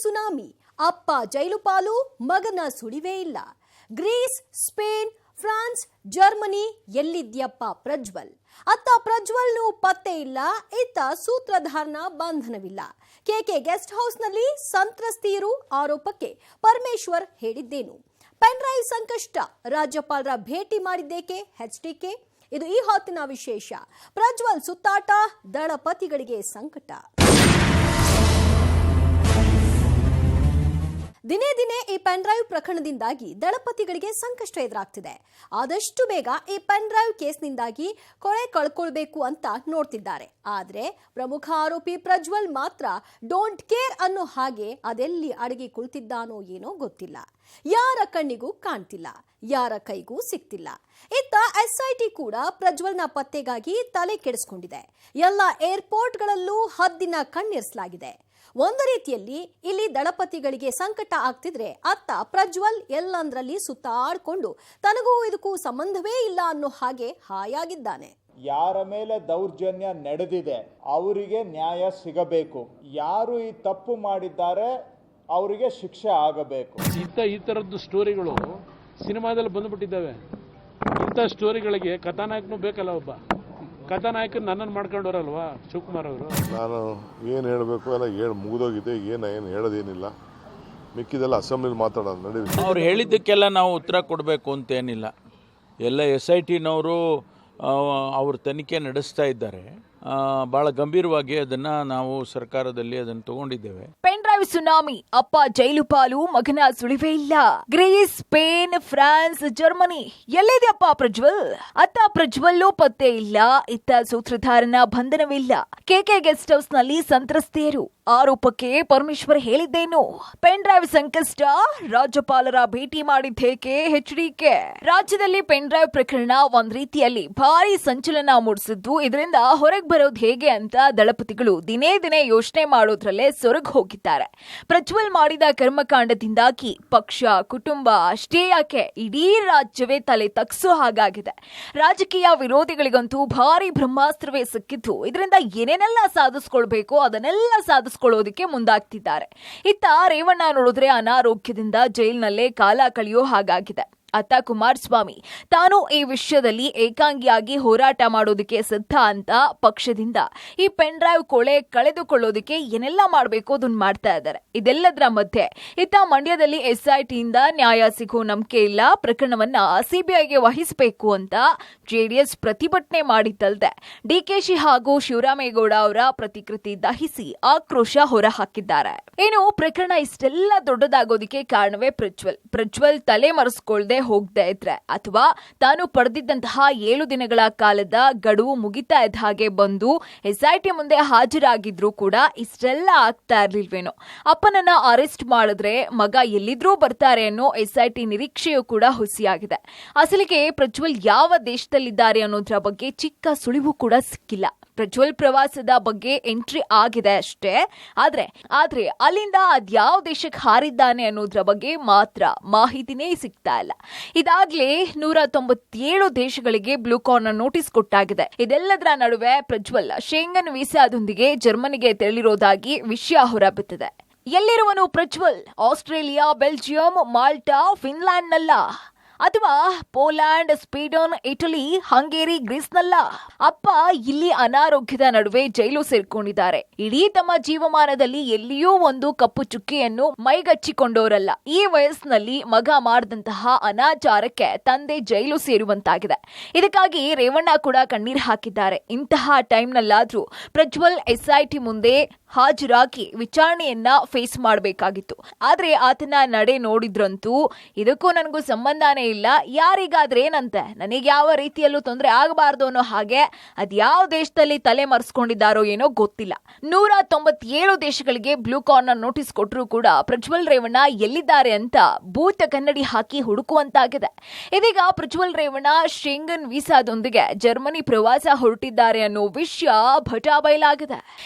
Tsunami, ಅಪ್ಪ ಜೈಲು ಪಾಲು, ಮಗನ ಸುಳಿವೇ ಇಲ್ಲ. ಗ್ರೀಸ್, ಸ್ಪೇನ್, ಫ್ರಾನ್ಸ್, ಜರ್ಮನಿ, ಎಲ್ಲಿದ್ಯಪ್ಪ ಪ್ರಜ್ವಲ್? ಅತ್ತ ಪ್ರಜ್ವಲ್ನು ಪತ್ತೆ ಇಲ್ಲ, ಇತ್ತ ಸೂತ್ರಧಾರನ ಬಂಧನವಿಲ್ಲ. ಕೆಕೆ ಗೆಸ್ಟ್ ಹೌಸ್ನಲ್ಲಿ ಸಂತ್ರಸ್ತೆಯರು ಆರೋಪಕ್ಕೆ ಪರಮೇಶ್ವರ್ ಹೇಳಿದ್ದೇನು? ಪೆನ್ ಡ್ರೈವ್ ಸಂಕಷ್ಟ, ರಾಜ್ಯಪಾಲರ ಭೇಟಿ ಮಾಡಿದ್ದೇಕೆ ಎಚ್ಡಿಕೆ? ಇದು ಈ ಹೊತ್ತಿನ ವಿಶೇಷ. ಪ್ರಜ್ವಲ್ ಸುತ್ತಾಟ, ದಳಪತಿಗಳಿಗೆ ಸಂಕಟ. ದಿನೇ ದಿನೇ ಈ ಪೆನ್ ಡ್ರೈವ್ ಪ್ರಕರಣದಿಂದಾಗಿ ದಳಪತಿಗಳಿಗೆ ಸಂಕಷ್ಟ ಎದುರಾಗ್ತಿದೆ. ಆದಷ್ಟು ಬೇಗ ಈ ಪೆನ್ ಡ್ರೈವ್ ಕೇಸ್ನಿಂದಾಗಿ ಕೊಳೆ ಕಳ್ಕೊಳ್ಬೇಕು ಅಂತ ನೋಡ್ತಿದ್ದಾರೆ. ಆದ್ರೆ ಪ್ರಮುಖ ಆರೋಪಿ ಪ್ರಜ್ವಲ್ ಮಾತ್ರ ಡೋಂಟ್ ಕೇರ್ ಅನ್ನೋ ಹಾಗೆ ಅದೆಲ್ಲಿ ಅಡಗಿ ಕುಳಿತಿದ್ದಾನೋ ಏನೋ ಗೊತ್ತಿಲ್ಲ. ಯಾರ ಕಣ್ಣಿಗೂ ಕಾಣ್ತಿಲ್ಲ, ಯಾರ ಕೈಗೂ ಸಿಕ್ತಿಲ್ಲ. ಇತ್ತ ಎಸ್ಐಟಿ ಕೂಡ ಪ್ರಜ್ವಲ್ನ ಪತ್ತೆಗಾಗಿ ತಲೆ ಕೆಡಿಸ್ಕೊಂಡಿದೆ. ಎಲ್ಲ ಏರ್ಪೋರ್ಟ್ಗಳಲ್ಲೂ ಹದ್ದಿನ ಕಣ್ಣಿರಿಸಲಾಗಿದೆ. ಒಂದು ರೀತಿಯಲ್ಲಿ ಇಲ್ಲಿ ದಳಪತಿಗಳಿಗೆ ಸಂಕಟ ಆಗ್ತಿದ್ರೆ, ಅತ್ತ ಪ್ರಜ್ವಲ್ ಎಲ್ಲಂದ್ರಲ್ಲಿ ಸುತ್ತಾಡ್ಕೊಂಡು ತನಗೂ ಇದಕ್ಕೂ ಸಂಬಂಧವೇ ಇಲ್ಲ ಅನ್ನೋ ಹಾಗೆ ಹಾಯಾಗಿದ್ದಾನೆ. ಯಾರ ಮೇಲೆ ದೌರ್ಜನ್ಯ ನಡೆದಿದೆ ಅವರಿಗೆ ನ್ಯಾಯ ಸಿಗಬೇಕು. ಯಾರು ಈ ತಪ್ಪು ಮಾಡಿದ್ದಾರೆ ಅವರಿಗೆ ಶಿಕ್ಷೆ ಆಗಬೇಕು. ಈ ತರದ್ದು ಸ್ಟೋರಿಗಳು ಸಿನಿಮಾದಲ್ಲಿ ಬಂದ್ಬಿಟ್ಟಿದ್ದಾವೆ. ಇಂಥ ಸ್ಟೋರಿಗಳಿಗೆ ಕಥಾನಾಯಕನೂ ಬೇಕಲ್ಲ. ಒಬ್ಬ ಕಥಾನಾಯಕನ ನನ್ನನ್ನು ಮಾಡ್ಕೊಂಡವರಲ್ವಾ ಶಿವಕುಮಾರ್ ಅವರು. ನಾನು ಏನು ಹೇಳಬೇಕು ಎಲ್ಲ ಮುಗಿದೋಗಿದೆ. ಏನು ಹೇಳೋದೇನಿಲ್ಲ, ಮಿಕ್ಕಿದೆಲ್ಲ ಅಸೆಂಬ್ಲಿಲಿ ಮಾತಾಡೋದು ನಡೀಲಿ. ಅವ್ರು ಹೇಳಿದ್ದಕ್ಕೆಲ್ಲ ನಾವು ಉತ್ತರ ಕೊಡಬೇಕು ಅಂತೇನಿಲ್ಲ. ಎಲ್ಲ SITನವರು ಅವ್ರ ತನಿಖೆ ನಡೆಸ್ತಾ ಇದ್ದಾರೆ. ಬಹಳ ಗಂಭೀರವಾಗಿ ಅದನ್ನು ನಾವು ಸರ್ಕಾರದಲ್ಲಿ ಅದನ್ನು ತಗೊಂಡಿದ್ದೇವೆ. ಪೆನ್ ಡ್ರೈವ್ ಸುನಾಮಿ, ಅಪ್ಪ ಜೈಲು ಪಾಲು, ಮಗನ ಸುಳಿವೇ ಇಲ್ಲ. ಗ್ರೀಸ್, ಸ್ಪೇನ್, ಫ್ರಾನ್ಸ್, ಜರ್ಮನಿ, ಎಲ್ಲಿದೆಯಪ್ಪ ಪ್ರಜ್ವಲ್? ಅತ್ತ ಪ್ರಜ್ವಲ್ಲು ಪತ್ತೆ ಇಲ್ಲ, ಇತ್ತ ಸೂತ್ರಧಾರನ ಬಂಧನವಿಲ್ಲ. ಕೆಕೆ ಗೆಸ್ಟ್ ಹೌಸ್ ನಲ್ಲಿ ಸಂತ್ರಸ್ತೆಯರು ಆರೋಪಕ್ಕೆ ಪರಮೇಶ್ವರ್ ಹೇಳಿದ್ದೇನು? ಪೆನ್ ಡ್ರೈವ್ ಸಂಕಷ್ಟ, ರಾಜ್ಯಪಾಲರ ಭೇಟಿ ಮಾಡಿದ್ದೇಕೆ ಎಚ್ಡಿಕೆ? ರಾಜ್ಯದಲ್ಲಿ ಪೆನ್ ಡ್ರೈವ್ ಪ್ರಕರಣ ಒಂದ್ ರೀತಿಯಲ್ಲಿ ಭಾರಿ ಸಂಚಲನ ಮೂಡಿಸಿದ್ದು, ಇದರಿಂದ ಹೊರಗೆ ಬರೋದು ಹೇಗೆ ಅಂತ ದಳಪತಿಗಳು ದಿನೇ ದಿನೇ ಯೋಚನೆ ಮಾಡೋದ್ರಲ್ಲೇ ಸೊರಗು ಹೋಗಿದ್ದಾರೆ. ಪ್ರಜ್ವಲ್ ಮಾಡಿದ ಕರ್ಮಕಾಂಡದಿಂದಾಗಿ ಪಕ್ಷ, ಕುಟುಂಬ ಅಷ್ಟೇ ಯಾಕೆ ಇಡೀ ರಾಜ್ಯವೇ ತಲೆ ತಗ್ಸೋ ಹಾಗಾಗಿದೆ. ರಾಜಕೀಯ ವಿರೋಧಿಗಳಿಗಂತೂ ಭಾರಿ ಬ್ರಹ್ಮಾಸ್ತ್ರವೇ ಸಿಕ್ಕಿದ್ದು, ಇದರಿಂದ ಏನೇನೆಲ್ಲ ಸಾಧಿಸ್ಕೊಳ್ಬೇಕು ಅದನ್ನೆಲ್ಲ ಸಾಧಿಸ್ಕೊಳ್ಳೋದಕ್ಕೆ ಮುಂದಾಗ್ತಿದ್ದಾರೆ. ಇತ್ತ ರೇವಣ್ಣ ನೋಡಿದ್ರೆ ಅನಾರೋಗ್ಯದಿಂದ ಜೈಲಿನಲ್ಲೇ ಕಾಲ ಕಳೆಯೋ ಹಾಗಾಗಿದೆ. ಅತ್ತ ಕುಮಾರಸ್ವಾಮಿ ತಾನು ಈ ವಿಷಯದಲ್ಲಿ ಏಕಾಂಗಿಯಾಗಿ ಹೋರಾಟ ಮಾಡೋದಕ್ಕೆ ಸಿದ್ಧ ಅಂತ ಪಕ್ಷದಿಂದ ಈ ಪೆನ್ ಡ್ರೈವ್ ಕೊಳೆ ಕಳೆದುಕೊಳ್ಳೋದಕ್ಕೆ ಏನೆಲ್ಲ ಮಾಡಬೇಕು ಅದನ್ನ ಮಾಡ್ತಾ ಇದ್ದಾರೆ. ಇದೆಲ್ಲದರ ಮಧ್ಯೆ ಇತ್ತ ಮಂಡ್ಯದಲ್ಲಿ SITಯಿಂದ ನ್ಯಾಯ ಸಿಗೋ ನಂಬಿಕೆ ಇಲ್ಲ, ಪ್ರಕರಣವನ್ನ CBIಗೆ ವಹಿಸಬೇಕು ಅಂತ JDS ಪ್ರತಿಭಟನೆ ಮಾಡಿದ್ದಲ್ದೆ DKಶಿ ಹಾಗೂ ಶಿವರಾಮೇಗೌಡ ಅವರ ಪ್ರತಿಕೃತಿ ದಹಿಸಿ ಆಕ್ರೋಶ ಹೊರಹಾಕಿದ್ದಾರೆ. ಏನು ಪ್ರಕರಣ ಇಷ್ಟೆಲ್ಲ ದೊಡ್ಡದಾಗೋದಕ್ಕೆ ಕಾರಣವೇ ಪ್ರಜ್ವಲ್ ತಲೆ ಮರೆಸ್ಕೊಳ್ದೆ ಹೋಗದೆ ಇದ್ರೆ, ಅಥವಾ ತಾನು ಪಡೆದಿದ್ದಂತಹ 7 ದಿನಗಳ ಕಾಲದ ಗಡುವು ಮುಗಿತಾ ಇದ್ದ ಹಾಗೆ ಬಂದು SIT ಮುಂದೆ ಹಾಜರಾಗಿದ್ರು ಕೂಡ ಇಷ್ಟೆಲ್ಲ ಆಗ್ತಾ ಇರ್ಲಿಲ್ವೇನೋ. ಅಪ್ಪನನ್ನ ಅರೆಸ್ಟ್ ಮಾಡಿದ್ರೆ ಮಗ ಎಲ್ಲಿದ್ರೂ ಬರ್ತಾರೆ ಅನ್ನೋ SIT ನಿರೀಕ್ಷೆಯೂ ಕೂಡ ಹುಸಿಯಾಗಿದೆ. ಅಸಲಿಗೆ ಪ್ರಜ್ವಲ್ ಯಾವ ದೇಶದಲ್ಲಿದ್ದಾರೆ ಅನ್ನೋದ್ರ ಬಗ್ಗೆ ಚಿಕ್ಕ ಸುಳಿವು ಕೂಡ ಸಿಕ್ಕಿಲ್ಲ. ಪ್ರಜ್ವಲ್ ಪ್ರವಾಸದ ಬಗ್ಗೆ ಎಂಟ್ರಿ ಆಗಿದೆ ಅಷ್ಟೇ, ಆದ್ರೆ ಅಲ್ಲಿಂದ ಅದ್ಯಾವ ದೇಶಕ್ಕೆ ಹಾರಿದ್ದಾನೆ ಅನ್ನೋದ್ರ ಬಗ್ಗೆ ಮಾತ್ರ ಮಾಹಿತಿನೇ ಸಿಗ್ತಾ ಇಲ್ಲ. ಇದಾಗ್ಲೇ 197 ದೇಶಗಳಿಗೆ ಬ್ಲೂ ಕಾರ್ನರ್ ನೋಟಿಸ್ ಕೊಟ್ಟಾಗಿದೆ. ಇದೆಲ್ಲದರ ನಡುವೆ ಪ್ರಜ್ವಲ್ ಶೆಂಗನ್ ವೀಸಾದೊಂದಿಗೆ ಜರ್ಮನಿಗೆ ತೆರಳಿರೋದಾಗಿ ವಿಷಯ ಹೊರಬಿದ್ದಿದೆ. ಎಲ್ಲಿರುವನು ಪ್ರಜ್ವಲ್? ಆಸ್ಟ್ರೇಲಿಯಾ, ಬೆಲ್ಜಿಯಂ, ಮಾಲ್ಟಾ, ಫಿನ್ಲ್ಯಾಂಡ್ನಲ್ಲ, ಅಥವಾ ಪೋಲ್ಯಾಂಡ್, ಸ್ವೀಡನ್, ಇಟಲಿ, ಹಂಗೇರಿ, ಗ್ರೀಸ್ನಲ್ಲ. ಅಪ್ಪ ಇಲ್ಲಿ ಅನಾರೋಗ್ಯದ ನಡುವೆ ಜೈಲು ಸೇರ್ಕೊಂಡಿದ್ದಾರೆ. ಇಡೀ ತಮ್ಮ ಜೀವಮಾನದಲ್ಲಿ ಎಲ್ಲಿಯೂ ಒಂದು ಕಪ್ಪು ಚುಕ್ಕಿಯನ್ನು ಮೈಗಚ್ಚಿಕೊಂಡವರಲ್ಲ. ಈ ವಯಸ್ಸಿನಲ್ಲಿ ಮಗ ಮಾಡಿದಂತಹ ಅನಾಚಾರಕ್ಕೆ ತಂದೆ ಜೈಲು ಸೇರುವಂತಾಗಿದೆ. ಇದಕ್ಕಾಗಿ ರೇವಣ್ಣ ಕೂಡ ಕಣ್ಣೀರು ಹಾಕಿದ್ದಾರೆ. ಇಂತಹ ಟೈಮ್ನಲ್ಲಾದ್ರೂ ಪ್ರಜ್ವಲ್ SIT ಮುಂದೆ ಹಾಜರಾಗಿ ವಿಚಾರಣೆಯನ್ನ ಫೇಸ್ ಮಾಡಬೇಕಾಗಿತ್ತು. ಆದ್ರೆ ಆತನ ನಡೆ ನೋಡಿದ್ರಂತೂ ಇದಕ್ಕೂ ನನಗೂ ಸಂಬಂಧನೇ ಇಲ್ಲ, ಯಾರಿಗಾದ್ರೆ ಏನಂತೆ, ನನಗೆ ಯಾವ ರೀತಿಯಲ್ಲೂ ತೊಂದರೆ ಆಗಬಾರ್ದು ಅನ್ನೋ ಹಾಗೆ ಅದ್ಯಾವ ದೇಶದಲ್ಲಿ ತಲೆ ಮರೆಸ್ಕೊಂಡಿದ್ದಾರೋ ಏನೋ ಗೊತ್ತಿಲ್ಲ. 197 ದೇಶಗಳಿಗೆ ಬ್ಲೂ ಕಾರ್ನರ್ ನೋಟಿಸ್ ಕೊಟ್ಟರೂ ಕೂಡ ಪ್ರಜ್ವಲ್ ರೇವಣ್ಣ ಎಲ್ಲಿದ್ದಾರೆ ಅಂತ ಭೂತ ಕನ್ನಡಿ ಹಾಕಿ ಹುಡುಕುವಂತಾಗಿದೆ. ಇದೀಗ ಪ್ರಜ್ವಲ್ ರೇವಣ್ಣ ಶೆಂಗನ್ ವೀಸಾದೊಂದಿಗೆ ಜರ್ಮನಿ ಪ್ರವಾಸ ಹೊರಟಿದ್ದಾರೆ ಅನ್ನೋ ವಿಷಯ ಭಟಾ ಬಯಲಾಗಿದೆ.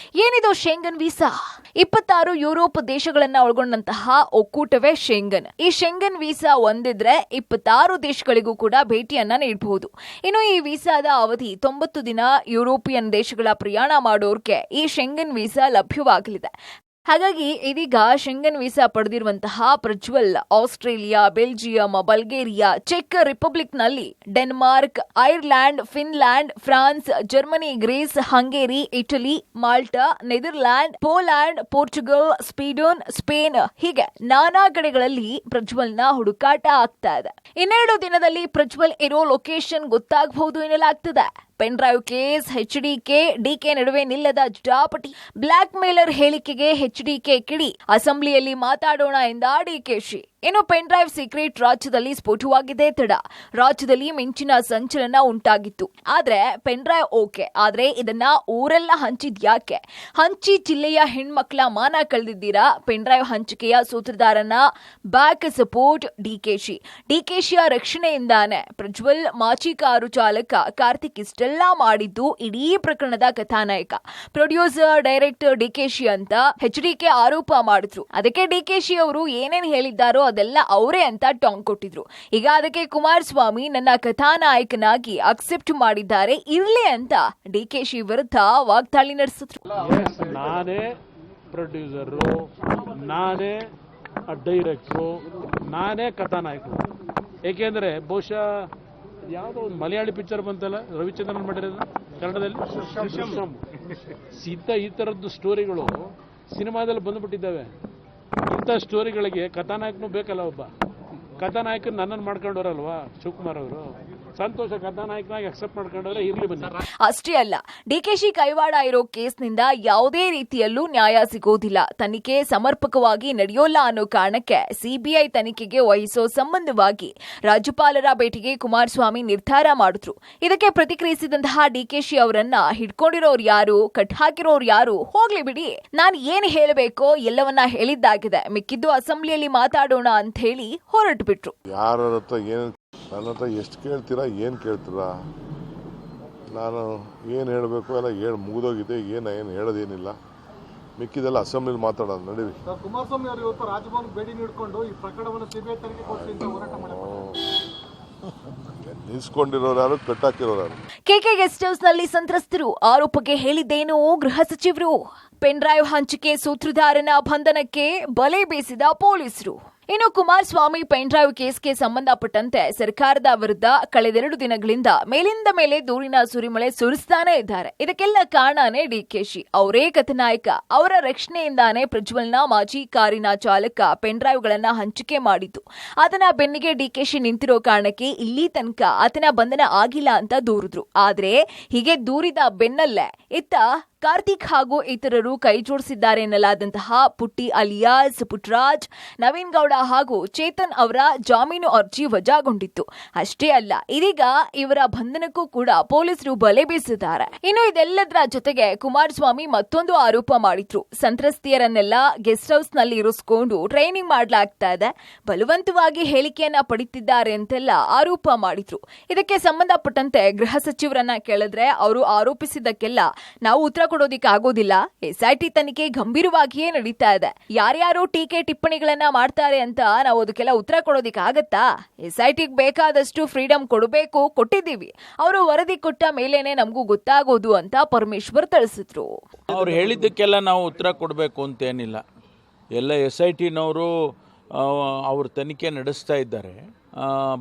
ಏನಿದು ಶೆಂಗನ್ ವೀಸಾ? 26 ಯುರೋಪ್ ದೇಶಗಳನ್ನ ಒಳಗೊಂಡಂತಹ ಒಕ್ಕೂಟವೇ ಶೆಂಗನ್. ಈ ಶೆಂಗನ್ ವೀಸಾ ಹೊಂದಿದ್ರೆ 26 ದೇಶಗಳಿಗೂ ಕೂಡ ಭೇಟಿಯನ್ನ ನೀಡಬಹುದು. ಇನ್ನು ಈ ವೀಸಾದ ಅವಧಿ 90 ದಿನ. ಯುರೋಪಿಯನ್ ದೇಶಗಳ ಪ್ರಯಾಣ ಮಾಡೋರ್ಗೆ ಈ ಶೆಂಗನ್ ವೀಸಾ ಲಭ್ಯವಾಗಲಿದೆ. ಹಾಗಾಗಿ ಇದೀಗ ಶೆಂಗನ್ ವೀಸಾ ಪಡೆದಿರುವಂತಹ ಪ್ರಜ್ವಲ್ ಆಸ್ಟ್ರೇಲಿಯಾ, ಬೆಲ್ಜಿಯಂ, ಬಲ್ಗೇರಿಯಾ, ಚೆಕ್ ರಿಪಬ್ಲಿಕ್ನಲ್ಲಿ, Denmark, Ireland, Finland, France, Germany, Greece, Hungary, Italy, Malta, Netherland, Poland, Portugal, Sweden, Spain ಹೀಗೆ ನಾನಾ ಕಡೆಗಳಲ್ಲಿ ಪ್ರಜ್ವಲ್ನ ಹುಡುಕಾಟ ಆಗ್ತಾ ಇದೆ. ಇನ್ನೆರಡು ದಿನದಲ್ಲಿ ಪ್ರಜ್ವಲ್ ಇರೋ ಲೊಕೇಶನ್ ಗೊತ್ತಾಗಬಹುದು ಎನ್ನಲಾಗ್ತದೆ. ಪೆನ್ ಡ್ರೈವ್ ಕೇಸ್, ಡಿಕೆ ನಡುವೆ ನಿಲ್ಲದ ಜಟಾಪಟಿ, ಬ್ಲಾಕ್ ಮೇಲರ್ ಹೇಳಿಕೆಗೆ ಡಿಕೆ ಕಿಡಿ, ಅಸೆಂಬ್ಲಿಯಲ್ಲಿ ಮಾತಾಡೋಣ ಎಂದ ಡಿಕೆಶಿ. ಇನ್ನು ಪೆನ್ ಡ್ರೈವ್ ಸೀಕ್ರೆಟ್ ರಾಜ್ಯದಲ್ಲಿ ಸ್ಫೋಟವಾಗಿದೆ ತಡ. ರಾಜ್ಯದಲ್ಲಿ ಮಿಂಚಿನ ಸಂಚಲನ ಉಂಟಾಗಿತ್ತು. ಆದ್ರೆ ಪೆನ್ ಡ್ರೈವ್ ಓಕೆ, ಆದ್ರೆ ಇದನ್ನ ಊರೆಲ್ಲ ಹಂಚಿದ್ಯಾಕೆ? ಹಂಚಿ ಜಿಲ್ಲೆಯ ಹೆಣ್ಮಕ್ಳ ಮಾನ ಕಳೆದಿದ್ದೀರಾ? ಪೆನ್ ಡ್ರೈವ್ ಹಂಚಿಕೆಯ ಸೂತ್ರಧಾರನ ಬ್ಯಾಕ್ ಸಪೋರ್ಟ್ ಡಿಕೆಶಿಯ ರಕ್ಷಣೆಯಿಂದಾನೆ ಪ್ರಜ್ವಲ್ ಮಾಚಿ ಕಾರು ಚಾಲಕ ಕಾರ್ತಿಕ್ ಇಷ್ಟೆಲ್ಲ ಮಾಡಿದ್ದು. ಇಡೀ ಪ್ರಕರಣದ ಕಥಾನಾಯಕ ಪ್ರೊಡ್ಯೂಸರ್, ಡೈರೆಕ್ಟರ್ ಡಿಕೆಶಿ ಅಂತ ಡಿಕೆ ಆರೋಪ ಮಾಡಿದ್ರು. ಅದಕ್ಕೆ ಡಿಕೆಶಿ ಅವರು ಏನೇನ್ ಹೇಳಿದ್ದಾರೋ ಅದೆಲ್ಲ ಅವರೇ ಅಂತ ಟಾಂಗ್ ಕೊಟ್ಟಿದ್ರು. ಈಗ ಅದಕ್ಕೆ ಕುಮಾರಸ್ವಾಮಿ ನನ್ನ ಕಥಾನಾಯಕನಾಗಿ ಅಕ್ಸೆಪ್ಟ್ ಮಾಡಿದ್ದಾರೆ, ಇರ್ಲಿ ಅಂತ ಡಿಕೆಶಿ ವಿರುದ್ಧ ವಾಗ್ದಾಳಿ ನಡೆಸಿದ್ರು. ನಾನೇ ಪ್ರೊಡ್ಯೂಸರು, ನಾನೇ ಡೈರೆಕ್ಟ್ರು, ನಾನೇ ಕಥಾನಾಯಕರು. ಏಕೆಂದ್ರೆ ಬಹುಶಃ ಯಾವುದೋ ಒಂದು ಮಲಯಾಳಿ ಪಿಕ್ಚರ್ ಬಂತಲ್ಲ, ರವಿಚಂದ್ರನ್ ಮಾಡಿರೋದು ಕನ್ನಡದಲ್ಲಿ, ಈ ಥರದ್ದು ಸ್ಟೋರಿಗಳು ಸಿನಿಮಾದಲ್ಲಿ ಬಂದುಬಿಟ್ಟಿದ್ದಾವೆ. ಇಂಥ ಸ್ಟೋರಿಗಳಿಗೆ ಕಥಾನಾಯಕನೂ ಬೇಕಲ್ಲ, ಒಬ್ಬ ಕಥಾನಾಯಕನ ನನ್ನನ್ನು ಮಾಡ್ಕೊಂಡವ್ರಲ್ವಾ ಶಿವಕುಮಾರ್ ಅವರು. ಸಂತೋಷ, ಕಥಾನಾಯಕನಾಗಿ ಅಕ್ಸೆಪ್ಟ್ ಮಾಡ್ಕೊಂಡವ್ರೆ, ಇರ್ಲಿ ಬನ್ನಿ. ಅಷ್ಟೇ ಅಲ್ಲ, ಡಿಕೆಶಿ ಕೈವಾಡ ಇರೋ ಕೇಸ್ನಿಂದ ಯಾವುದೇ ರೀತಿಯಲ್ಲೂ ನ್ಯಾಯ ಸಿಗೋದಿಲ್ಲ, ತನಿಖೆ ಸಮರ್ಪಕವಾಗಿ ನಡೆಯೋಲ್ಲ ಅನ್ನೋ ಕಾರಣಕ್ಕೆ ಸಿಬಿಐ ತನಿಖೆಗೆ ವಹಿಸೋ ಸಂಬಂಧವಾಗಿ ರಾಜ್ಯಪಾಲರ ಭೇಟಿಗೆ ಕುಮಾರಸ್ವಾಮಿ ನಿರ್ಧಾರ ಮಾಡಿದ್ರು. ಇದಕ್ಕೆ ಪ್ರತಿಕ್ರಿಯಿಸಿದಂತಹ ಡಿಕೆಶಿ ಅವರನ್ನ ಹಿಡ್ಕೊಂಡಿರೋರು ಯಾರು, ಕಟ್ ಹಾಕಿರೋರು ಯಾರು, ಹೋಗ್ಲಿ ಬಿಡಿ, ನಾನು ಏನ್ ಹೇಳಬೇಕೋ ಎಲ್ಲವನ್ನ ಹೇಳಿದ್ದಾಗಿದೆ, ಮಿಕ್ಕಿದ್ದು ಅಸೆಂಬ್ಲಿಯಲ್ಲಿ ಮಾತಾಡೋಣ ಅಂತ ಹೇಳಿ ಹೊರಟು ಬಿಟ್ರು. ಯಾರ ಹತ್ರ ಏನು, ನನ್ನ ಹತ್ರ ಎಷ್ಟು ಕೇಳ್ತೀರಾ, ಏನು ಕೇಳ್ತೀರಾ? ನಾನು ಏನು ಹೇಳಬೇಕು ಎಲ್ಲ ಮುಗಿದೋಗಿದೆ. ಏನು ಹೇಳೋದೇನಿಲ್ಲ, ಮಿಕ್ಕಿದೆಲ್ಲ ಅಸೆಂಬ್ಲಿಲಿ ಮಾತಾಡೋದು. ನಡೀವಿ. ಕುಮಾರಸ್ವಾಮಿ ಅವರು ಇವತ್ತು ರಾಜಭವನಕ್ಕೆ ಭೇಟಿ ನೀಡಿಕೊಂಡು ಈ ಪ್ರಕರಣವನ್ನು ಸಿಬಿಐ ತನಿಖೆ ಕೊಡಿಸಿ ಅಂತ ಹೋರಾಟ ಮಾಡಿದ್ದಾರೆ. ನಿಲ್ಸ್ಕೊಂಡಿರೋರು ಯಾರು, ಕಟ್ಟಾಕಿರೋರು ಯಾರು? ಕೆಕೆ ಗೆಸ್ಟ್ ಹೌಸ್ ನಲ್ಲಿ ಸಂತ್ರಸ್ತರು ಆರೋಪಕ್ಕೆ ಹೇಳಿದ್ದೇನು ಗೃಹ ಸಚಿವರು. ಪೆನ್ ಡ್ರೈವ್ ಹಂಚಿಕೆ ಸೂತ್ರಧಾರನ ಬಂಧನಕ್ಕೆ ಬಲೆ ಬೀಸಿದ ಪೊಲೀಸರು. ಇನ್ನು ಕುಮಾರಸ್ವಾಮಿ ಪೆನ್ ಡ್ರೈವ್ ಕೇಸ್ಗೆ ಸಂಬಂಧಪಟ್ಟಂತೆ ಸರ್ಕಾರದ ವಿರುದ್ಧ ಕಳೆದೆರಡು ದಿನಗಳಿಂದ ಮೇಲಿಂದ ಮೇಲೆ ದೂರಿನ ಸುರಿಮಳೆ ಸುರಿಸ್ತಾನೆ ಇದ್ದಾರೆ. ಇದಕ್ಕೆಲ್ಲ ಕಾರಣನೇ ಡಿಕೆಶಿ ಅವರೇ ಕಥಾನಾಯಕ. ಅವರ ರಕ್ಷಣೆಯಿಂದಾನೇ ಪ್ರಜ್ವಲ್ನ ಮಾಜಿ ಕಾರಿನ ಚಾಲಕ ಪೆನ್ ಡ್ರೈವ್ ಗಳನ್ನ ಹಂಚಿಕೆ ಮಾಡಿದ್ದು. ಆತನ ಬೆನ್ನಿಗೆ ಡಿಕೆಶಿ ನಿಂತಿರೋ ಕಾರಣಕ್ಕೆ ಇಲ್ಲಿ ತನಕ ಆತನ ಬಂಧನ ಆಗಿಲ್ಲ ಅಂತ ದೂರಿದ್ರು. ಆದ್ರೆ ಹೀಗೆ ದೂರಿದ ಬೆನ್ನಲ್ಲೇ ಇತ್ತ ಕಾರ್ತಿಕ್ ಹಾಗೂ ಇತರರು ಕೈ ಜೋಡಿಸಿದ್ದಾರೆ ಎನ್ನಲಾದಂತಹ ಪುಟ್ಟಿ ಅಲಿಯಾಸ್ ಪುಟ್ರಾಜ್, ನವೀನ್ ಗೌಡ ಹಾಗೂ ಚೇತನ್ ಅವರ ಜಾಮೀನು ಅರ್ಜಿ ವಜಾಗೊಂಡಿತ್ತು. ಅಷ್ಟೇ ಅಲ್ಲ, ಇದೀಗ ಇವರ ಬಂಧನಕ್ಕೂ ಕೂಡ ಪೊಲೀಸರು ಬಲೆ ಬೀಸಿದ್ದಾರೆ. ಇನ್ನು ಇದೆಲ್ಲದರ ಜೊತೆಗೆ ಕುಮಾರಸ್ವಾಮಿ ಮತ್ತೊಂದು ಆರೋಪ ಮಾಡಿದ್ರು. ಸಂತ್ರಸ್ತಿಯರನ್ನೆಲ್ಲ ಗೆಸ್ಟ್ ಹೌಸ್ ನಲ್ಲಿ ಇರಿಸಿಕೊಂಡು ಟ್ರೈನಿಂಗ್ ಮಾಡಲಾಗ್ತಾ ಇದೆ, ಬಲವಂತವಾಗಿ ಹೇಳಿಕೆಯನ್ನ ಪಡಿತಿದ್ದಾರೆ ಅಂತೆಲ್ಲ ಆರೋಪ ಮಾಡಿದ್ರು. ಇದಕ್ಕೆ ಸಂಬಂಧಪಟ್ಟಂತೆ ಗೃಹ ಸಚಿವರನ್ನ ಕೇಳಿದ್ರೆ ಅವರು ಆರೋಪಿಸಿದ್ದಕ್ಕೆಲ್ಲ ನಾವು ಉತ್ತರ ಕೊಡೋದಿಕ್ಕೆ ಆಗೋದಿಲ್ಲ, ಎಸ್ಐಟಿ ತನಿಖೆ ಗಂಭೀರವಾಗಿಯೇ ನಡೀತಾ ಇದೆ, ಯಾರ್ಯಾರು ಟೀಕೆ ಟಿಪ್ಪಣಿಗಳನ್ನ ಮಾಡ್ತಾರೆ ಅಂತ ನಾವು ಅದಕ್ಕೆಲ್ಲ ಉತ್ತರ ಕೊಡೋದಿಕ್ಕೆ ಆಗತ್ತಾ? ಎಸ್ಐಟಿಗೆ ಬೇಕಾದಷ್ಟು ಫ್ರೀಡಮ್ ಕೊಟ್ಟಿದ್ದೀವಿ, ಅವರು ವರದಿ ಕೊಟ್ಟ ಮೇಲೇನೆ ನಮಗೂ ಗೊತ್ತಾಗೋದು ಅಂತ ಪರಮೇಶ್ವರ್ ತಿಳಿಸಿದ್ರು. ಅವ್ರು ಹೇಳಿದ್ದಕ್ಕೆಲ್ಲ ನಾವು ಉತ್ತರ ಕೊಡಬೇಕು ಅಂತೇನಿಲ್ಲ. ಎಲ್ಲ SITನವರು ಅವ್ರ ತನಿಖೆ ನಡೆಸ್ತಾ ಇದ್ದಾರೆ.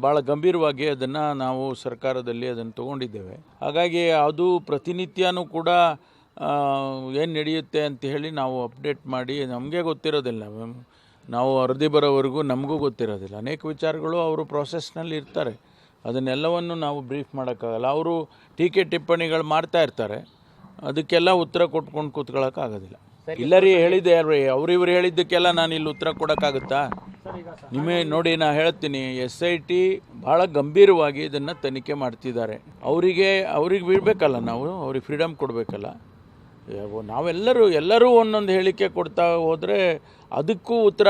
ಭಾಳ ಗಂಭೀರವಾಗಿ ಅದನ್ನು ನಾವು ಸರ್ಕಾರದಲ್ಲಿ ಅದನ್ನು ತಗೊಂಡಿದ್ದೇವೆ. ಹಾಗಾಗಿ ಅದು ಪ್ರತಿನಿತ್ಯನೂ ಕೂಡ ಏನು ನಡೆಯುತ್ತೆ ಅಂತ ಹೇಳಿ ನಾವು ಅಪ್ಡೇಟ್ ಮಾಡಿ, ನಮಗೆ ಗೊತ್ತಿರೋದಿಲ್ಲ, ನಾವು ವರದಿ ಬರೋವರೆಗೂ ನಮಗೂ ಗೊತ್ತಿರೋದಿಲ್ಲ. ಅನೇಕ ವಿಚಾರಗಳು ಅವರು ಪ್ರೋಸೆಸ್ನಲ್ಲಿ ಇರ್ತಾರೆ, ಅದನ್ನೆಲ್ಲವನ್ನು ನಾವು ಬ್ರೀಫ್ ಮಾಡೋಕ್ಕಾಗಲ್ಲ. ಅವರು ಟೀಕೆ ಟಿಪ್ಪಣಿಗಳು ಮಾಡ್ತಾ ಇರ್ತಾರೆ, ಅದಕ್ಕೆಲ್ಲ ಉತ್ತರ ಕೊಟ್ಕೊಂಡು ಕೂತ್ಕೊಳ್ಳೋಕ್ಕಾಗೋದಿಲ್ಲ. ಇಲ್ಲ ರೀ, ಹೇಳಿದ್ದೆ ಅಲ್ರಿ, ಅವ್ರಿವ್ರು ಹೇಳಿದ್ದಕ್ಕೆಲ್ಲ ನಾನು ಇಲ್ಲಿ ಉತ್ತರ ಕೊಡೋಕ್ಕಾಗುತ್ತಾ? ನಿಮಗೆ ನೋಡಿ, ನಾನು ಹೇಳ್ತೀನಿ, SIT ಭಾಳ ಗಂಭೀರವಾಗಿ ಇದನ್ನು ತನಿಖೆ ಮಾಡ್ತಿದ್ದಾರೆ. ಅವ್ರಿಗೆ ಬಿಡಬೇಕಲ್ಲ, ನಾವು ಅವ್ರಿಗೆ ಫ್ರೀಡಮ್ ಕೊಡಬೇಕಲ್ಲ. ಎಲ್ಲರೂ ಒಂದೊಂದು ಹೇಳಿಕೆ ಕೊಡ್ತಾ ಹೋದರೆ ಅದಕ್ಕೂ ಉತ್ತರ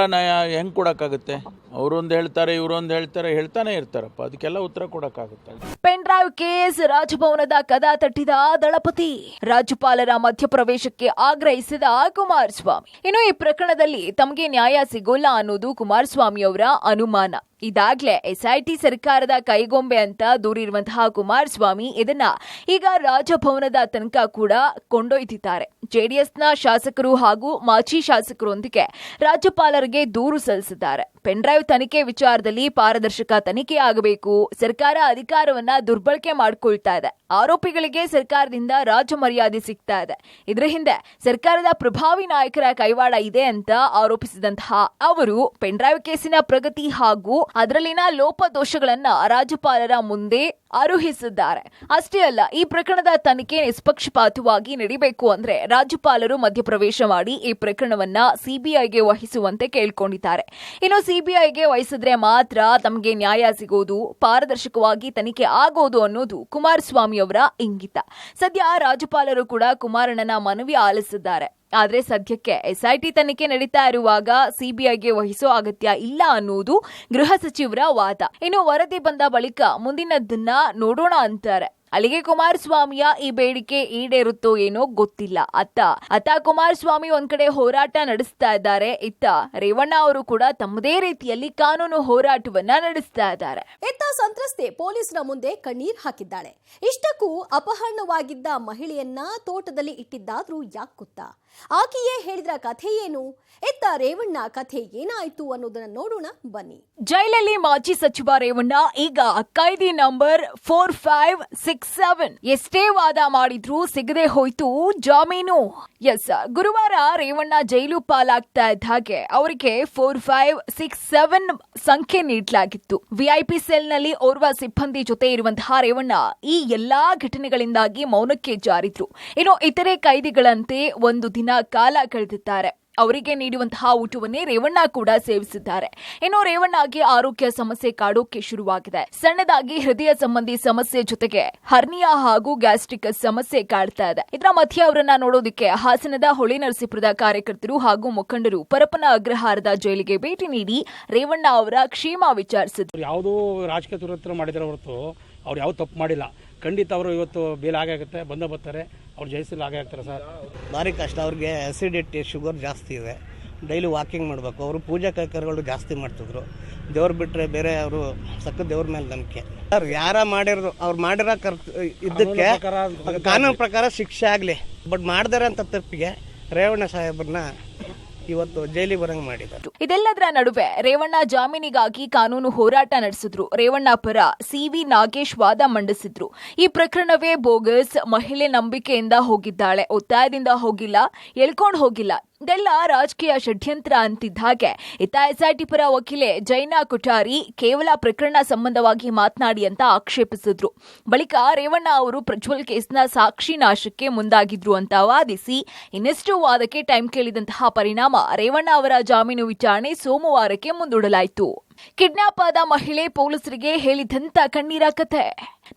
ಹೆಂಗೆ ಕೊಡೋಕ್ಕಾಗುತ್ತೆ? ಅವರೊಂದು ಹೇಳ್ತಾರೆ, ಇವರೊಂದು ಹೇಳ್ತಾನೆ ಇರ್ತಾರಪ್ಪ, ಅದಕ್ಕೆಲ್ಲ ಉತ್ತರ ಕೊಡೋಕ್ಕಾಗುತ್ತೆ? ಪೆನ್ ಡ್ರೈವ್ ಕೇಸ್ ರಾಜಭವನದ ಕದ ತಟ್ಟಿದ ದಳಪತಿ, ರಾಜ್ಯಪಾಲರ ಮಧ್ಯಪ್ರವೇಶಕ್ಕೆ ಆಗ್ರಹಿಸಿದ ಕುಮಾರಸ್ವಾಮಿ. ಇನ್ನು ಈ ಪ್ರಕರಣದಲ್ಲಿ ತಮಗೆ ನ್ಯಾಯ ಸಿಗೋಲ್ಲ ಅನ್ನೋದು ಕುಮಾರಸ್ವಾಮಿ ಅವರ ಅನುಮಾನ. ಇದಾಗ್ಲೇ ಎಸ್ಐಟಿ ಸರ್ಕಾರದ ಕೈಗೊಂಬೆ ಅಂತ ದೂರಿರುವಂತಹ ಕುಮಾರಸ್ವಾಮಿ ಇದನ್ನ ಈಗ ರಾಜಭವನದ ತನಕ ಕೂಡ ಕೊಂಡೊಯ್ದಿದ್ದಾರೆ. ಜೆಡಿಎಸ್ನ ಶಾಸಕರು ಹಾಗೂ ಮಾಜಿ ಶಾಸಕರೊಂದಿಗೆ ರಾಜ್ಯಪಾಲರಿಗೆ ದೂರು ಸಲ್ಲಿಸಿದ್ದಾರೆ. ಪೆನ್ಡ್ರೈವ್ ತನಿಖೆ ವಿಚಾರದಲ್ಲಿ ಪಾರದರ್ಶಕ ತನಿಖೆ ಆಗಬೇಕು, ಸರ್ಕಾರ ಅಧಿಕಾರವನ್ನ ದುರ್ಬಳಕೆ ಮಾಡಿಕೊಳ್ತಾ ಇದೆ, ಆರೋಪಿಗಳಿಗೆ ಸರ್ಕಾರದಿಂದ ರಾಜ ಮರ್ಯಾದೆ ಸಿಗ್ತಾ ಇದೆ, ಇದರ ಹಿಂದೆ ಸರ್ಕಾರದ ಪ್ರಭಾವಿ ನಾಯಕರ ಕೈವಾಡ ಇದೆ ಅಂತ ಆರೋಪಿಸಿದಂತಹ ಅವರು ಪೆನ್ಡ್ರೈವ್ ಕೇಸಿನ ಪ್ರಗತಿ ಹಾಗೂ ಅದರಲ್ಲಿನ ಲೋಪದೋಷಗಳನ್ನ ರಾಜ್ಯಪಾಲರ ಮುಂದೆ ಆರೋಹಿಸಿದ್ದಾರೆ. ಅಷ್ಟೇ ಅಲ್ಲ, ಈ ಪ್ರಕರಣದ ತನಿಖೆ ನಿಷ್ಪಕ್ಷಪಾತವಾಗಿ ನಡೀಬೇಕು ಅಂದ್ರೆ ರಾಜ್ಯಪಾಲರು ಮಧ್ಯಪ್ರವೇಶ ಮಾಡಿ ಈ ಪ್ರಕರಣವನ್ನ ಸಿಬಿಐಗೆ ವಹಿಸುವಂತೆ ಕೇಳ್ಕೊಂಡಿದ್ದಾರೆ. ಇನ್ನು ಸಿಬಿಐಗೆ ವಹಿಸಿದ್ರೆ ಮಾತ್ರ ತಮಗೆ ನ್ಯಾಯ ಸಿಗೋದು, ಪಾರದರ್ಶಕವಾಗಿ ತನಿಖೆ ಆಗೋದು ಅನ್ನೋದು ಕುಮಾರಸ್ವಾಮಿ ಅವರ ಇಂಗಿತ. ಸದ್ಯ ರಾಜ್ಯಪಾಲರು ಕೂಡ ಕುಮಾರಣ್ಣನ ಮನವಿ ಆಲಿಸಿದ್ದಾರೆ. ಆದ್ರೆ ಸದ್ಯಕ್ಕೆ ಎಸ್ಐಟಿ ತನಿಖೆ ನಡೀತಾ ಇರುವಾಗ ಸಿಬಿಐಗೆ ವಹಿಸೋ ಅಗತ್ಯ ಇಲ್ಲ ಅನ್ನುವುದು ಗೃಹ ಸಚಿವರ ವಾದ. ಇನ್ನು ವರದಿ ಬಂದ ಬಳಿಕ ಮುಂದಿನದನ್ನ ನೋಡೋಣ ಅಂತಾರೆ. ಅಲ್ಲಿಗೆ ಕುಮಾರಸ್ವಾಮಿಯ ಈ ಬೇಡಿಕೆ ಈಡೇರುತ್ತೋ ಏನೋ ಗೊತ್ತಿಲ್ಲ. ಅತ್ತ ಕುಮಾರಸ್ವಾಮಿ ಒಂದ್ ಕಡೆ ಹೋರಾಟ ನಡೆಸ್ತಾ ಇದ್ದಾರೆ, ಇತ್ತ ರೇವಣ್ಣ ಅವರು ಕೂಡ ತಮ್ಮದೇ ರೀತಿಯಲ್ಲಿ ಕಾನೂನು ಹೋರಾಟವನ್ನ ನಡೆಸ್ತಾ ಇದ್ದಾರೆ. ಇತ್ತ ಸಂತ್ರಸ್ತೆ ಪೊಲೀಸರ ಮುಂದೆ ಕಣ್ಣೀರ್ ಹಾಕಿದ್ದಾಳೆ. ಇಷ್ಟಕ್ಕೂ ಅಪಹರಣವಾಗಿದ್ದ ಮಹಿಳೆಯನ್ನ ತೋಟದಲ್ಲಿ ಇಟ್ಟಿದ್ದಾದ್ರೂ ಯಾಕೆ ಗೊತ್ತಾ? ಆಕೆಯೇ ಹೇಳಿದ್ರ ಕಥೆ ಏನು? ಇತ್ತ ರೇವಣ್ಣ ಕಥೆ ಏನಾಯ್ತು ಅನ್ನೋದನ್ನ ನೋಡೋಣ ಬನ್ನಿ. ಜೈಲಲ್ಲಿ ಮಾಜಿ ಸಚಿವ ರೇವಣ್ಣ ಈಗ ಕೈದಿ ನಂಬರ್ 4567. ಎಷ್ಟೇ ವಾದ ಮಾಡಿದ್ರೂ ಸಿಗದೆ ಹೋಯ್ತು ಜಾಮೀನು. ಗುರುವಾರ ರೇವಣ್ಣ ಜೈಲು ಪಾಲಾಗ್ತಾ ಇದ್ದ ಹಾಗೆ ಅವರಿಗೆ 4567 ಸಂಖ್ಯೆ ನೀಡಲಾಗಿತ್ತು. ವಿಐಪಿ ಸೆಲ್ನಲ್ಲಿ ಓರ್ವ ಸಿಬ್ಬಂದಿ ಜೊತೆ ಇರುವಂತಹ ರೇವಣ್ಣ ಈ ಎಲ್ಲಾ ಘಟನೆಗಳಿಂದಾಗಿ ಮೌನಕ್ಕೆ ಜಾರಿದ್ರು. ಇನ್ನು ಇತರೆ ಕೈದಿಗಳಂತೆ ಒಂದು ದಿನ ಕಾಲ ಕಳೆದಿದ್ದಾರೆ. ಅವರಿಗೆ ನೀಡುವಂತಹ ಊಟವನ್ನೇ ರೇವಣ್ಣ ಕೂಡ ಸೇವಿಸಿದ್ದಾರೆ. ಇನ್ನು ರೇವಣ್ಣಗೆ ಆರೋಗ್ಯ ಸಮಸ್ಯೆ ಕಾಡೋಕೆ ಶುರುವಾಗಿದೆ. ಸಣ್ಣದಾಗಿ ಹೃದಯ ಸಂಬಂಧಿ ಸಮಸ್ಯೆ ಜೊತೆಗೆ ಹರ್ನಿಯಾ ಹಾಗೂ ಗ್ಯಾಸ್ಟ್ರಿಕ್ ಸಮಸ್ಯೆ ಕಾಡ್ತಾ ಇದೆ. ಇದರ ಮಧ್ಯೆ ಅವರನ್ನ ನೋಡೋದಕ್ಕೆ ಹಾಸನದ ಹೊಳೆನರಸೀಪುರದ ಕಾರ್ಯಕರ್ತರು ಹಾಗೂ ಮುಖಂಡರು ಪರಪ್ಪನ ಅಗ್ರಹಾರದ ಜೈಲಿಗೆ ಭೇಟಿ ನೀಡಿ ರೇವಣ್ಣ ಅವರ ಕ್ಷೇಮ ವಿಚಾರಿಸಿದ್ರು. ಯಾವುದೋ ರಾಜಕೀಯ ದುರಂತ ಮಾಡಿದ್ರೆ ಹೊರತು ಅವ್ರು ಯಾವ ತಪ್ಪು ಮಾಡಿಲ್ಲ. ಖಂಡಿತ ಅವರು ಇವತ್ತು ಬೇಲ್ ಆಗುತ್ತೆ, ಬರ್ತಾರೆ, ಅವ್ರು ಜೈಸಲ್ಲಿ ಆಗ್ತಾರೆ ಸರ್. ಭಾರಿ ಕಷ್ಟ. ಅವ್ರಿಗೆ ಅಸಿಡಿಟಿ, ಶುಗರ್ ಜಾಸ್ತಿ ಇದೆ. ಡೈಲಿ ವಾಕಿಂಗ್ ಮಾಡಬೇಕು. ಅವರು ಪೂಜಾ ಕೈಕರ್ಯಗಳು ಜಾಸ್ತಿ ಮಾಡ್ತಿದ್ರು. ದೇವ್ರು ಬಿಟ್ಟರೆ ಬೇರೆ ಅವರು ಸಕ್ಕ ದೇವ್ರ ಮೇಲೆ ನಂಬಿಕೆ. ಸರ್ ಯಾರ ಮಾಡಿರೋದು ಅವ್ರು ಮಾಡಿರೋ ಇದಕ್ಕೆ ಕಾನೂನು ಪ್ರಕಾರ ಶಿಕ್ಷೆ ಆಗಲಿ. ಬಟ್ ಮಾಡ್ದಾರೆ ಅಂತ ತಪ್ಪಿಗೆ ರೇವಣ್ಣ ಸಾಹೇಬ್ರನ್ನ ಇವತ್ತು ಜೈಲಿಗೆ ಬರಂಗ್ ಮಾಡಿದ್ದಾರೆ. ಇದೆಲ್ಲದರ ನಡುವೆ ರೇವಣ್ಣ ಜಾಮೀನಿಗಾಗಿ ಕಾನೂನು ಹೋರಾಟ ನಡೆಸಿದ್ರು. ರೇವಣ್ಣ ಪರ ಸಿವಿ ನಾಗೇಶ್ ವಾದ ಮಂಡಿಸಿದ್ರು. ಈ ಪ್ರಕರಣವೇ ಬೋಗಸ್. ಮಹಿಳೆ ನಂಬಿಕೆಯಿಂದ ಹೋಗಿದ್ದಾಳೆ, ಒತ್ತಾಯದಿಂದ ಹೋಗಿಲ್ಲ, ಎಳ್ಕೊಂಡು ಹೋಗಿಲ್ಲ. ಇದೆಲ್ಲ ರಾಜಕೀಯ ಷಡ್ಯಂತ್ರ ಅಂತಿದ್ದ ಹಾಗೆ ಇತ್ತ ಎಸ್ಐಟಿ ಪರ ವಕೀಲೆ ಜೈನಾ ಕೊಠಾರಿ ಕೇವಲ ಪ್ರಕರಣ ಸಂಬಂಧವಾಗಿ ಮಾತನಾಡಿ ಅಂತ ಆಕ್ಷೇಪಿಸಿದ್ರು. ಬಳಿಕ ರೇವಣ್ಣ ಅವರು ಪ್ರಜ್ವಲ್ ಕೇಸ್ನ ಸಾಕ್ಷಿ ನಾಶಕ್ಕೆ ಮುಂದಾಗಿದ್ರು ಅಂತ ವಾದಿಸಿ ಇನ್ನೆಷ್ಟು ವಾದಕ್ಕೆ ಟೈಮ್ ಕೇಳಿದಂತಹ ಪರಿಣಾಮ ರೇವಣ್ಣ ಅವರ ಜಾಮೀನು ವಿಚಾರಣೆ ಸೋಮವಾರಕ್ಕೆ ಮುಂದೂಡಲಾಯಿತು. ಕಿಡ್ನಾಪ್ ಆದ ಮಹಿಳೆ ಪೊಲೀಸರಿಗೆ ಹೇಳಿದಂತ ಕಣ್ಣೀರ ಕಥೆ.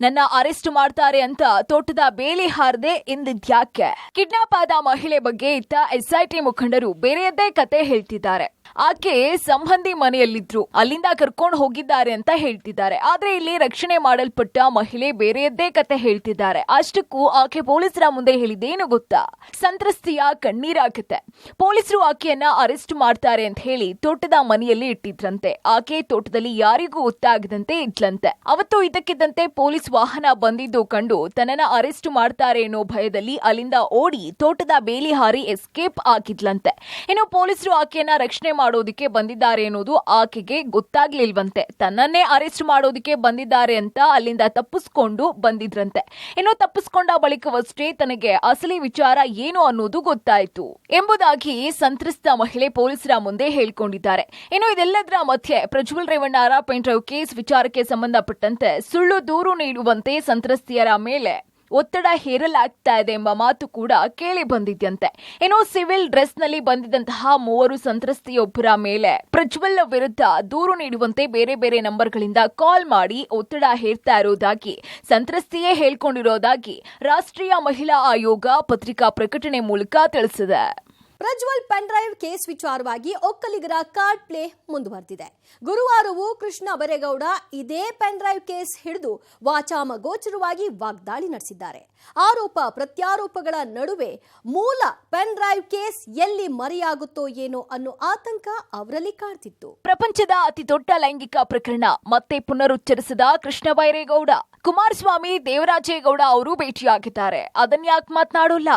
ನನ್ನ ಅರೆಸ್ಟ್ ಮಾಡ್ತಾರೆ ಅಂತ ತೋಟದ ಬೇಲಿ ಹಾರದೆ ಎಂದಿದ್ಯಾಕೆ? ಕಿಡ್ನಾಪ್ ಆದ ಮಹಿಳೆ ಬಗ್ಗೆ ಇತ್ತ ಎಸ್ಐಟಿ ಮುಖಂಡರು ಬೇರೆಯದ್ದೇ ಕತೆ ಹೇಳ್ತಿದ್ದಾರೆ. ಆಕೆ ಸಂಬಂಧಿ ಮನೆಯಲ್ಲಿದ್ರು, ಅಲ್ಲಿಂದ ಕರ್ಕೊಂಡು ಹೋಗಿದ್ದಾರೆ ಅಂತ ಹೇಳ್ತಿದ್ದಾರೆ. ಆದ್ರೆ ಇಲ್ಲಿ ರಕ್ಷಣೆ ಮಾಡಲ್ಪಟ್ಟ ಮಹಿಳೆ ಬೇರೆಯದ್ದೇ ಕತೆ ಹೇಳ್ತಿದ್ದಾರೆ. ಅಷ್ಟಕ್ಕೂ ಆಕೆ ಪೊಲೀಸರ ಮುಂದೆ ಹೇಳಿದ್ದೇನು ಗೊತ್ತಾ? ಸಂತ್ರಸ್ತೆಯ ಕಣ್ಣೀರ ಕತೆ. ಪೊಲೀಸರು ಆಕೆಯನ್ನ ಅರೆಸ್ಟ್ ಮಾಡ್ತಾರೆ ಅಂತ ಹೇಳಿ ತೋಟದ ಮನೆಯಲ್ಲಿ ಇಟ್ಟಿದ್ರಂತೆ. ಆಕೆ ತೋಟದಲ್ಲಿ ಯಾರಿಗೂ ಗೊತ್ತಾಗದಂತೆ ಇದ್ಲಂತೆ. ಅವತ್ತು ಇದಕ್ಕಿದ್ದಂತೆ ಪೊಲೀಸ್ ವಾಹನ ಬಂದಿದ್ದು ಕಂಡು ತನ್ನನ್ನ ಅರೆಸ್ಟ್ ಮಾಡ್ತಾರೆ ಅನ್ನೋ ಭಯದಲ್ಲಿ ಅಲ್ಲಿಂದ ಓಡಿ ತೋಟದ ಬೇಲಿ ಹಾರಿ ಎಸ್ಕೇಪ್ ಆಗಿದ್ಲಂತೆ. ಇನ್ನು ಪೊಲೀಸರು ಆಕೆಯನ್ನ ರಕ್ಷಣೆ ಮಾಡೋದಿಕ್ಕೆ ಬಂದಿದ್ದಾರೆ ಅನ್ನೋದು ಆಕೆಗೆ ಗೊತ್ತಾಗ್ಲಿಲ್ವಂತೆ. ತನ್ನನ್ನೇ ಅರೆಸ್ಟ್ ಮಾಡೋದಿಕ್ಕೆ ಬಂದಿದ್ದಾರೆ ಅಂತ ಅಲ್ಲಿಂದ ತಪ್ಪಿಸ್ಕೊಂಡು ಬಂದಿದ್ರಂತೆ. ಇನ್ನು ತಪ್ಪಿಸ್ಕೊಂಡ ಬಳಿಕವಷ್ಟೇ ತನಗೆ ಅಸಲಿ ವಿಚಾರ ಏನು ಅನ್ನೋದು ಗೊತ್ತಾಯ್ತು ಎಂಬುದಾಗಿ ಸಂತ್ರಸ್ತ ಮಹಿಳೆ ಪೊಲೀಸರ ಮುಂದೆ ಹೇಳ್ಕೊಂಡಿದ್ದಾರೆ. ಇನ್ನು ಇದೆಲ್ಲದರ ಮಧ್ಯೆ ಪ್ರಜ್ವಲ್ ರೇವಣ್ಣರ ಪೆನ್ಡ್ರೈವ್ ಕೇಸ್ ವಿಚಾರಕ್ಕೆ ಸಂಬಂಧಪಟ್ಟಂತೆ ಸುಳ್ಳು ದೂರು ನೀಡುವಂತೆ ಸಂತ್ರಸ್ತೆಯರ ಮೇಲೆ ಒತ್ತಡ ಹೇರಲಾಗ್ತಾ ಇದೆ ಎಂಬ ಮಾತು ಕೂಡ ಕೇಳಿ ಬಂದಿದ್ದಂತೆ. ಇನ್ನು ಸಿವಿಲ್ ಡ್ರೆಸ್ನಲ್ಲಿ ಬಂದಿದ್ದಂತಹ 3 ಸಂತ್ರಸ್ತೆಯೊಬ್ಬರ ಮೇಲೆ ಪ್ರಜ್ವಲ್ ವಿರುದ್ಧ ದೂರು ನೀಡುವಂತೆ ಬೇರೆ ಬೇರೆ ನಂಬರ್ಗಳಿಂದ ಕಾಲ್ ಮಾಡಿ ಒತ್ತಡ ಹೇರ್ತಾ ಇರೋದಾಗಿ ಸಂತ್ರಸ್ತೆಯೇ ಹೇಳ್ಕೊಂಡಿರೋದಾಗಿ ರಾಷ್ಟ್ರೀಯ ಮಹಿಳಾ ಆಯೋಗ ಪತ್ರಿಕಾ ಪ್ರಕಟಣೆ ಮೂಲಕ ತಿಳಿಸಿದೆ. ಪ್ರಜ್ವಲ್ ಪೆನ್ ಡ್ರೈವ್ ಕೇಸ್ ವಿಚಾರವಾಗಿ ಒಕ್ಕಲಿಗರ ಕಾರ್ಡ್ ಪ್ಲೇ ಮುಂದುವರೆದಿದೆ. ಗುರುವಾರವೂ ಕೃಷ್ಣ ಬೈರೇಗೌಡ ಇದೇ ಪೆನ್ ಡ್ರೈವ್ ಕೇಸ್ ಹಿಡಿದು ವಾಚಾಮಗೋಚರವಾಗಿ ವಾಗ್ದಾಳಿ ನಡೆಸಿದ್ದಾರೆ. ಆರೋಪ ಪ್ರತ್ಯಾರೋಪಗಳ ನಡುವೆ ಮೂಲ ಪೆನ್ ಡ್ರೈವ್ ಕೇಸ್ ಎಲ್ಲಿ ಮರೆಯಾಗುತ್ತೋ ಏನೋ ಅನ್ನೋ ಆತಂಕ ಅವರಲ್ಲಿ ಕಾಡ್ತಿತ್ತು. ಪ್ರಪಂಚದ ಅತಿ ದೊಡ್ಡ ಲೈಂಗಿಕ ಪ್ರಕರಣ ಮತ್ತೆ ಪುನರುಚ್ಚರಿಸಿದ ಕೃಷ್ಣ ಬೈರೇಗೌಡ. ಕುಮಾರಸ್ವಾಮಿ, ದೇವರಾಜೇಗೌಡ ಅವರು ಭೇಟಿಯಾಗಿದ್ದಾರೆ. ಅದನ್ಯಾಕೆ ಮಾತನಾಡೋಲ್ಲ?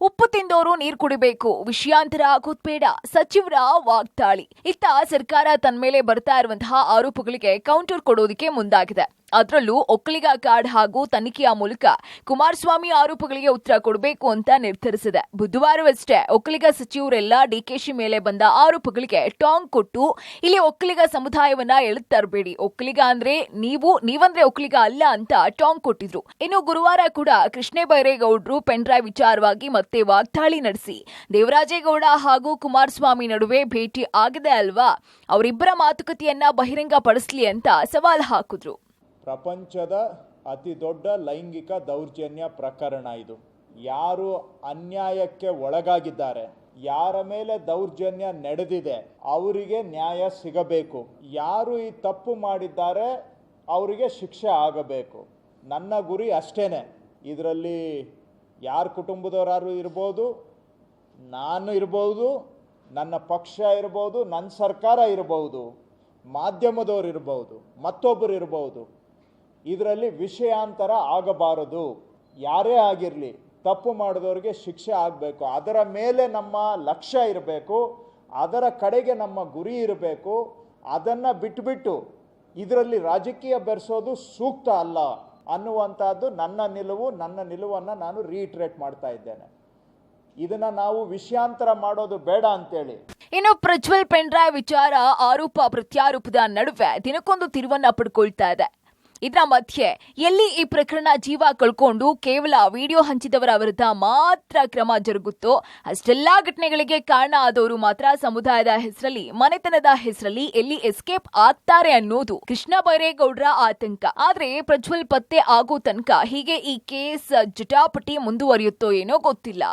ಉಪ್ಪು ತಿಂದವರು ನೀರು ಕುಡಿಬೇಕು, ವಿಷಯಾಂತರ ಆಗೋದ್ ಬೇಡ, ಸಚಿವರ ವಾಗ್ದಾಳಿ. ಇತ್ತ ಸರ್ಕಾರ ತನ್ನ ಮೇಲೆ ಬರ್ತಾ ಇರುವಂತಹ ಆರೋಪಗಳಿಗೆ ಕೌಂಟರ್ ಕೊಡೋದಕ್ಕೆ ಮುಂದಾಗಿದೆ. ಅದರಲ್ಲೂ ಒಕ್ಕಲಿಗ ಕಾರ್ಡ್ ಹಾಗೂ ತನಿಖೆಯ ಮೂಲಕ ಕುಮಾರಸ್ವಾಮಿ ಆರೋಪಗಳಿಗೆ ಉತ್ತರ ಕೊಡಬೇಕು ಅಂತ ನಿರ್ಧರಿಸಿದೆ. ಬುಧವಾರವಷ್ಟೇ ಒಕ್ಕಲಿಗ ಸಚಿವರೆಲ್ಲ ಡಿಕೆಶಿ ಮೇಲೆ ಬಂದ ಆರೋಪಗಳಿಗೆ ಟಾಂಗ್ ಕೊಟ್ಟು ಇಲ್ಲಿ ಒಕ್ಕಲಿಗ ಸಮುದಾಯವನ್ನ ಎಳೆದು ತರಬೇಡಿ, ಒಕ್ಕಲಿಗ ಅಂದ್ರೆ ನೀವಂದ್ರೆ ಒಕ್ಕಲಿಗ ಅಲ್ಲ ಅಂತ ಟಾಂಗ್ ಕೊಟ್ಟಿದ್ರು. ಇನ್ನು ಗುರುವಾರ ಕೂಡ ಕೃಷ್ಣ ಬೈರೇಗೌಡರು ಪೆನ್ ಡ್ರೈವ್ ವಿಚಾರವಾಗಿ ಮತ್ತೆ ವಾಗ್ದಾಳಿ ನಡೆಸಿ ದೇವರಾಜೇಗೌಡ ಹಾಗೂ ಕುಮಾರಸ್ವಾಮಿ ನಡುವೆ ಭೇಟಿ ಆಗಿದೆ ಅಲ್ವಾ, ಅವರಿಬ್ಬರ ಮಾತುಕತೆಯನ್ನ ಬಹಿರಂಗ ಪಡಿಸ್ಲಿ ಅಂತ ಸವಾಲ್ ಹಾಕಿದ್ರು. ಪ್ರಪಂಚದ ಅತಿ ದೊಡ್ಡ ಲೈಂಗಿಕ ದೌರ್ಜನ್ಯ ಪ್ರಕರಣ ಇದು. ಯಾರು ಅನ್ಯಾಯಕ್ಕೆ ಒಳಗಾಗಿದ್ದಾರೆ, ಯಾರ ಮೇಲೆ ದೌರ್ಜನ್ಯ ನಡೆದಿದೆ, ಅವರಿಗೆ ನ್ಯಾಯ ಸಿಗಬೇಕು. ಯಾರು ಈ ತಪ್ಪು ಮಾಡಿದ್ದಾರೆ ಅವರಿಗೆ ಶಿಕ್ಷೆ ಆಗಬೇಕು. ನನ್ನ ಗುರಿ ಅಷ್ಟೇನೆ. ಇದರಲ್ಲಿ ಯಾರ ಕುಟುಂಬದವರಾರು ಇರ್ಬೋದು, ನಾನು ಇರ್ಬೋದು, ನನ್ನ ಪಕ್ಷ ಇರ್ಬೋದು, ನನ್ನ ಸರ್ಕಾರ ಇರ್ಬೋದು, ಮಾಧ್ಯಮದವರು ಇರ್ಬೋದು, ಮತ್ತೊಬ್ಬರು ಇರ್ಬೋದು. ಇದರಲ್ಲಿ ವಿಷಯಾಂತರ ಆಗಬಾರದು. ಯಾರೇ ಆಗಿರಲಿ, ತಪ್ಪು ಮಾಡಿದವರಿಗೆ ಶಿಕ್ಷೆ ಆಗಬೇಕು. ಅದರ ಮೇಲೆ ನಮ್ಮ ಲಕ್ಷ್ಯ ಇರಬೇಕು, ಅದರ ಕಡೆಗೆ ನಮ್ಮ ಗುರಿ ಇರಬೇಕು. ಅದನ್ನು ಬಿಟ್ಟುಬಿಟ್ಟು ಇದರಲ್ಲಿ ರಾಜಕೀಯ ಬೆರೆಸೋದು ಸೂಕ್ತ ಅಲ್ಲ ಅನ್ನುವಂಥದ್ದು ನನ್ನ ನಿಲುವನ್ನು ನಾನು ರೀಟ್ರೇಟ್ ಮಾಡ್ತಾ ಇದ್ದೇನೆ. ಇದನ್ನ ನಾವು ವಿಷಯಾಂತರ ಮಾಡೋದು ಬೇಡ ಅಂತೇಳಿ. ಇನ್ನು ಪ್ರಜ್ವಲ್ ಪೆನ್ ಡ್ರೈವ್ ವಿಚಾರ ಆರೋಪ ಪ್ರತ್ಯಾರೋಪದ ನಡುವೆ ದಿನಕ್ಕೊಂದು ತಿರುವನ್ನ ಪಡ್ಕೊಳ್ತಾ ಇದೆ. ಇದರ ಮಧ್ಯೆ ಎಲ್ಲಿ ಈ ಪ್ರಕರಣ ಜೀವ ಕಳ್ಕೊಂಡು ಕೇವಲ ವಿಡಿಯೋ ಹಂಚಿದವರ ವಿರುದ್ಧ ಮಾತ್ರ ಕ್ರಮ ಜರುಗುತ್ತೋ ಅಷ್ಟೆಲ್ಲಾ ಘಟನೆಗಳಿಗೆ ಕಾರಣ ಆದವರು ಮಾತ್ರ ಸಮುದಾಯದ ಹೆಸರಲ್ಲಿ, ಮನೆತನದ ಹೆಸರಲ್ಲಿ ಎಲ್ಲಿ ಎಸ್ಕೇಪ್ ಆಗ್ತಾರೆ ಅನ್ನೋದು ಕೃಷ್ಣ ಬೈರೇಗೌಡರ ಆತಂಕ. ಆದ್ರೆ ಪ್ರಜ್ವಲ್ ಪತ್ತೆ ಆಗೋ ತನಕ ಹೀಗೆ ಈ ಕೇಸ್ ಜಟಾಪಟಿ ಮುಂದುವರಿಯುತ್ತೋ ಏನೋ ಗೊತ್ತಿಲ್ಲ.